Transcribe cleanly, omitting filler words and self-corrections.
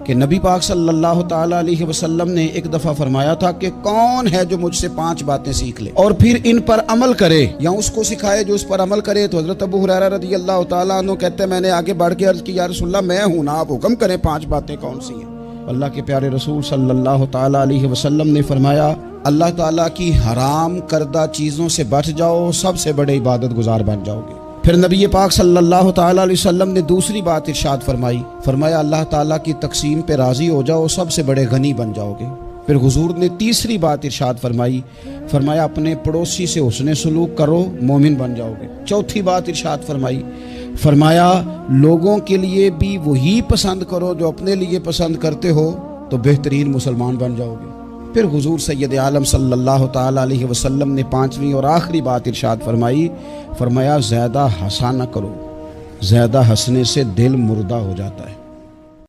कि नबी पाक सल्लल्लाहु ताला अलैहि वसल्लम ने एक दफ़ा फरमाया था कि कौन है जो मुझसे 5 बातें सीख ले और फिर इन पर अमल करे या उसको सिखाए जो उस पर अमल करे। तो हज़रत अबू हुरैरा रज़ी अल्लाह ताला अन्हु कहते हैं मैंने आगे बढ़ के अर्ज़ की या रसूलल्लाह मैं हूँ ना, आप हुक्म करें 5 बातें कौन सी हैं। अल्लाह के प्यारे रसूल सल्लल्लाहु ताला अलैहि वसल्लम ने फरमाया अल्लाह ताला की हराम करदा चीज़ों से बच जाओ, सबसे बड़े इबादत गुजार बन जाओगे। फिर नबी पाक सल्लल्लाहु ताला अलैहि वसल्लम ने दूसरी बात इरशाद फरमाया अल्लाह ताला की तकसीम पे राज़ी हो जाओ, सबसे बड़े गनी बन जाओगे। फिर हुजूर ने तीसरी बात इरशाद फरमाया अपने पड़ोसी से हुस्ने सलूक करो, मोमिन बन जाओगे। चौथी बात इरशाद फरमाया लोगों के लिए भी वही पसंद करो जो अपने लिए पसंद करते हो, तो बेहतरीन मुसलमान बन जाओगे। फिर हुजूर सैयद आलम सल्लल्लाहु ताला अलैहि वसल्लम ने 5वीं और आखिरी बात इरशाद फरमाया ज़्यादा हंसा न करो, ज़्यादा हंसने से दिल मुर्दा हो जाता है।